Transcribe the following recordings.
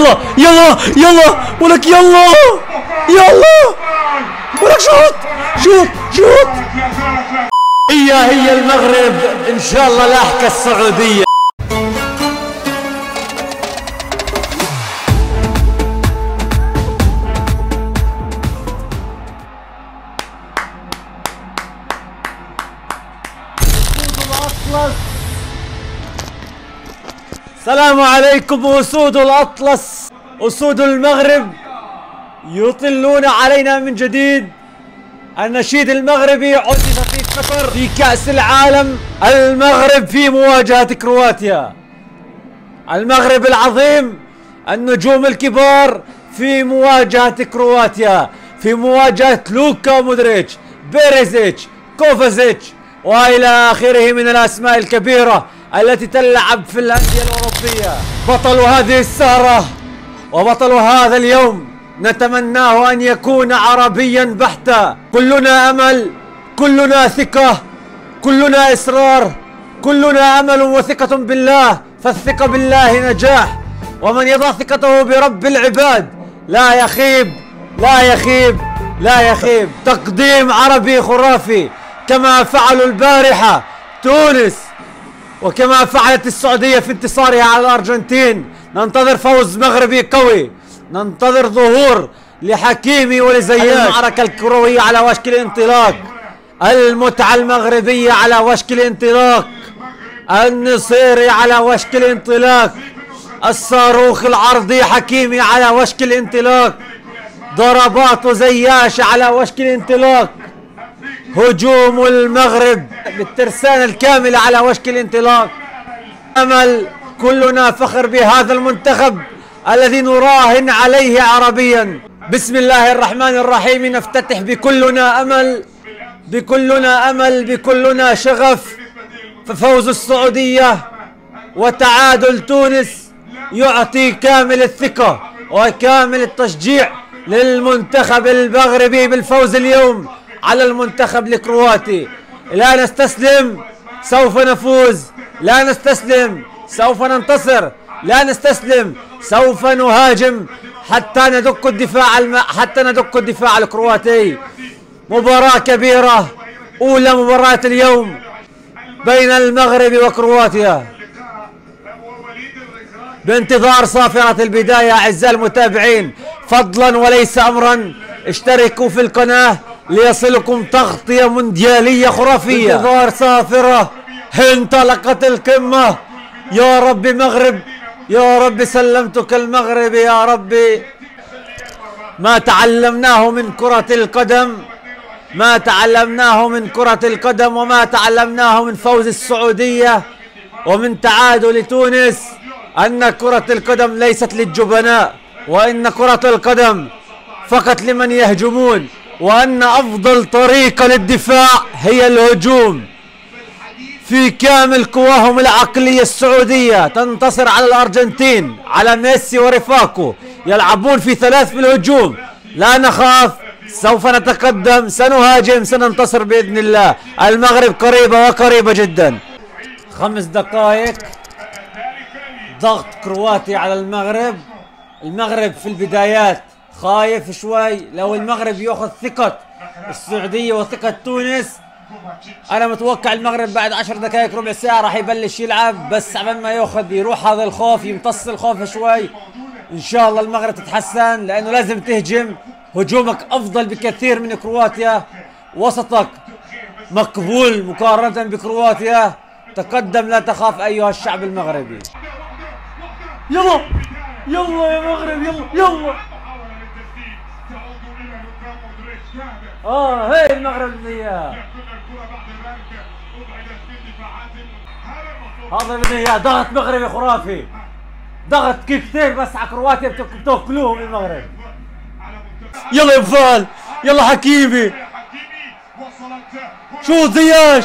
يلا يلا يلا ولك يلا يلا ولك شوط شوط شوط. هي المغرب ان شاء الله لاحقة السعودية. السلام عليكم أسود الأطلس، أسود المغرب يطلون علينا من جديد. النشيد المغربي عزف في قطر في كأس العالم. المغرب في مواجهة كرواتيا. المغرب العظيم، النجوم الكبار في مواجهة كرواتيا، في مواجهة لوكا مودريتش، بيريزيتش، كوفازيتش وإلى آخره من الأسماء الكبيرة التي تلعب في الأندية الأوروبية. بطل هذه السهرة وبطل هذا اليوم نتمناه أن يكون عربيا بحتا. كلنا أمل، كلنا ثقة، كلنا إصرار، كلنا أمل وثقة بالله، فالثقة بالله نجاح، ومن يضع ثقته برب العباد لا يخيب لا يخيب لا يخيب. تقديم عربي خرافي كما فعلوا البارحة تونس وكما فعلت السعودية في انتصارها على الأرجنتين. ننتظر فوز مغربي قوي، ننتظر ظهور لحكيمي ولزياش. المعركة الكروية على وشك الانطلاق، المتعة المغربية على وشك الانطلاق، النصيري على وشك الانطلاق، الصاروخ العرضي حكيمي على وشك الانطلاق، ضربات زياش على وشك الانطلاق، هجوم المغرب بالترسانة الكاملة على وشك الانطلاق. أمل، كلنا فخر بهذا المنتخب الذي نراهن عليه عربيا. بسم الله الرحمن الرحيم. نفتتح بكلنا أمل، بكلنا أمل، بكلنا شغف، ففوز السعودية وتعادل تونس يعطي كامل الثقة وكامل التشجيع للمنتخب المغربي بالفوز اليوم على المنتخب الكرواتي. لا نستسلم، سوف نفوز. لا نستسلم، سوف ننتصر. لا نستسلم، سوف نهاجم حتى ندك الدفاع الكرواتي. مباراة كبيرة، أولى مباراة اليوم بين المغرب وكرواتيا. بانتظار صافرة البداية أعزائي المتابعين، فضلا وليس أمرا اشتركوا في القناة ليصلكم تغطية مونديالية خرافية. انتظار صافرة، انطلقت القمة. يا رب مغرب، يا رب سلمتك المغرب يا ربي. ما تعلمناه من كرة القدم، ما تعلمناه من كرة القدم وما تعلمناه من فوز السعودية ومن تعادل تونس أن كرة القدم ليست للجبناء، وإن كرة القدم فقط لمن يهجمون، وأن أفضل طريقة للدفاع هي الهجوم. في كامل قواهم العقلية السعودية تنتصر على الأرجنتين، على ميسي ورفاقه يلعبون في ثلاث في الهجوم. لا نخاف، سوف نتقدم، سنهاجم، سننتصر بإذن الله. المغرب قريبة وقريبة جدا. 5 دقائق ضغط كرواتي على المغرب. المغرب في البدايات خايف شوي. لو المغرب ياخذ ثقة السعودية وثقة تونس، أنا متوقع المغرب بعد 10 دقائق ربع ساعة راح يبلش يلعب، بس عبال ما يروح هذا الخوف، يمتص الخوف شوي. إن شاء الله المغرب تتحسن، لأنه لازم تهجم. هجومك أفضل بكثير من كرواتيا، وسطك مقبول مقارنة بكرواتيا. تقدم لا تخاف أيها الشعب المغربي. يلا يلا يا مغرب، يلا يلا. هي المغرب اياه، هذا بدنا اياه. ضغط مغربي خرافي، ضغط كثير، بس على كرواتيا بتاكلوهم المغرب. يلا يا بفال، يلا حكيمي، شو زياش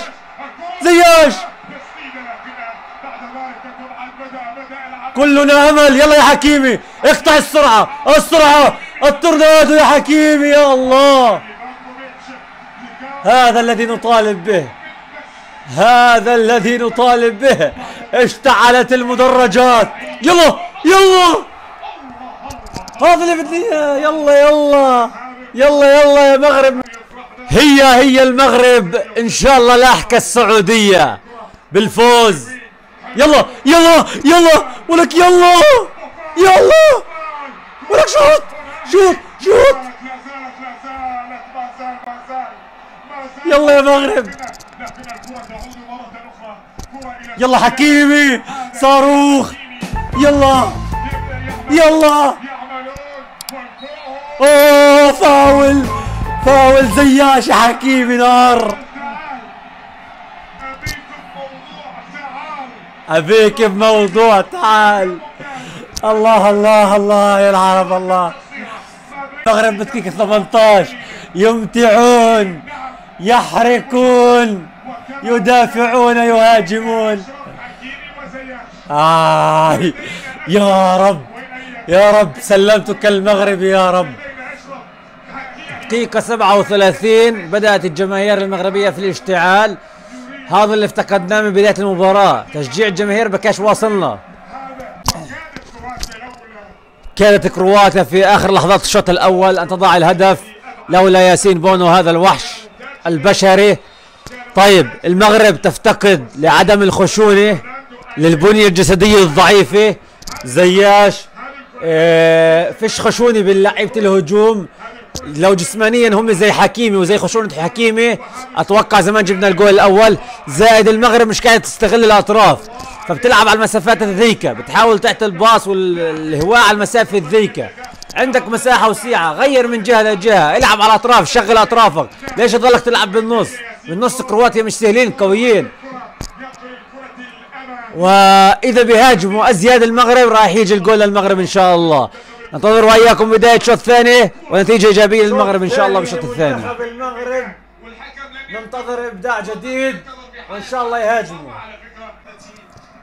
زياش. كلنا امل. يلا يا حكيمي، اقطع السرعة، السرعة، التورنادو يا حكيمي. يا الله، هذا الذي نطالب به، هذا الذي نطالب به. اشتعلت المدرجات. يلا يلا هذا اللي بدي اياه. يلا يلا يلا يلا يا مغرب. هي المغرب ان شاء الله لاحقة السعودية بالفوز. يلا يلا يلا ولك يلا يلا ولك شوط شوط شوط. يلا يا مغرب. يلا حكيمي صاروخ. يلا يلا. اوه فاول فاول زياش يا حكيمي نار. ابيك بموضوع تعال. الله الله الله يا العرب الله. المغرب بدقيقة 18 يمتعون يحركون يدافعون يهاجمون. يا رب يا رب سلمتك المغرب يا رب. دقيقة 37 بدأت الجماهير المغربية في الاشتعال. هذا اللي افتقدناه من بداية المباراة، تشجيع الجماهير بكاش واصلنا. كانت كرواتيا في آخر لحظات الشوط الأول أن تضع الهدف لولا ياسين بونو هذا الوحش البشري. طيب المغرب تفتقد لعدم الخشونة، للبنية الجسدية الضعيفة. زياش فيش خشونة باللعيبة الهجوم. لو جسمانيا هم زي حكيمي وزي خشونة حكيمي اتوقع زمان جبنا الجول الاول. زائد المغرب مش قاعدة تستغل الاطراف، فبتلعب على المسافات الذيكة، بتحاول تعطي الباص والهواء على المسافة الذيكة. عندك مساحة وسعة، غير من جهة لجهة، العب على الاطراف، شغل اطرافك. ليش تضلك تلعب بالنص؟ بالنص كرواتيا مش سهلين قويين. واذا بيهاجموا ازياد المغرب راح يجي الجول للمغرب ان شاء الله. ننتظر وياكم بداية الشوط الثاني ونتيجة ايجابية للمغرب ان شاء الله بالشوط الثاني. المغرب ننتظر ابداع جديد وان شاء الله يهاجموا.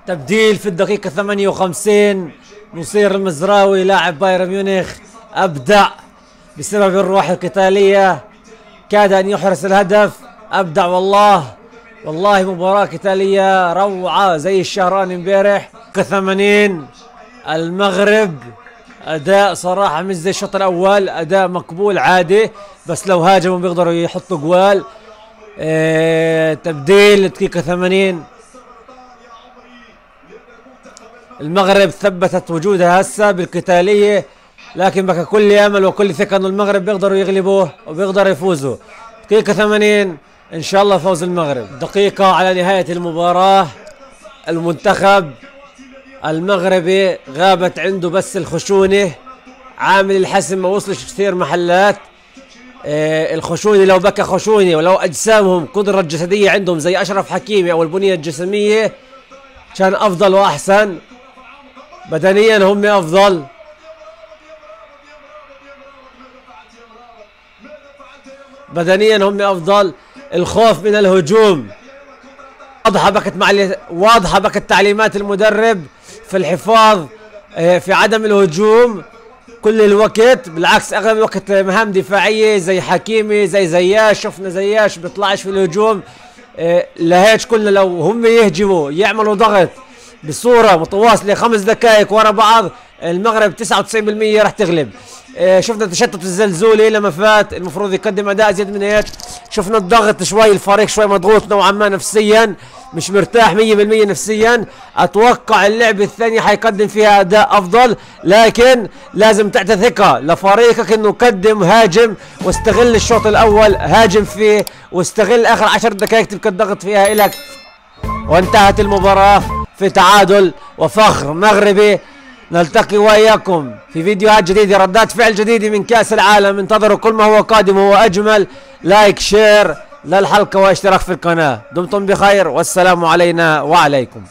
تبديل في الدقيقة 58 نصير المزراوي لاعب بايرن ميونخ ابدع بسبب الروح القتالية، كاد ان يحرز الهدف. ابدع والله والله مباراة قتالية روعة زي الشهراني امبارح. 80 المغرب اداء صراحة مش زي الشوط الاول، اداء مقبول عادي، بس لو هاجموا بيقدروا يحطوا جوال. تبديل دقيقة 80. المغرب ثبتت وجودها هسه بالقتالية، لكن بقى كل امل وكل ثقة انه المغرب بيقدروا يغلبوه وبيقدروا يفوزوا. دقيقة 80 ان شاء الله فوز المغرب. دقيقة على نهاية المباراة. المنتخب المغربي غابت عنده بس الخشونة، عامل الحسم ما وصلش كثير محلات. الخشونة لو بكى خشونة ولو اجسامهم قدرة جسدية عندهم زي اشرف حكيمي او البنية الجسمية كان افضل واحسن. بدنيا هم افضل. بدنيا هم افضل. الخوف من الهجوم واضحة بكت تعليمات المدرب في الحفاظ في عدم الهجوم كل الوقت. بالعكس اغلب الوقت مهام دفاعية زي حكيمي زي زياش. شفنا زياش بيطلعش في الهجوم. لهيك كله لو هم يهجموا يعملوا ضغط بصورة متواصلة 5 دقائق ورا بعض المغرب 99% راح تغلب. شفنا تشتت الزلزولي لما فات، المفروض يقدم اداء زيادة من هيك. شفنا الضغط شوي، الفريق شوي مضغوط نوعا ما نفسيا، مش مرتاح 100% نفسيا. اتوقع اللعبة الثانية حيقدم فيها اداء افضل، لكن لازم تعطي ثقة لفريقك انه قدم هاجم واستغل الشوط الاول، هاجم فيه واستغل اخر 10 دقائق تبقى الضغط فيها الك. وانتهت المباراة في تعادل وفخر مغربي. نلتقي وإياكم في فيديوهات جديدة، ردات فعل جديدة من كأس العالم. انتظروا كل ما هو قادم هو أجمل. لايك شير للحلقة واشتراك في القناة. دمتم بخير والسلام علينا وعليكم.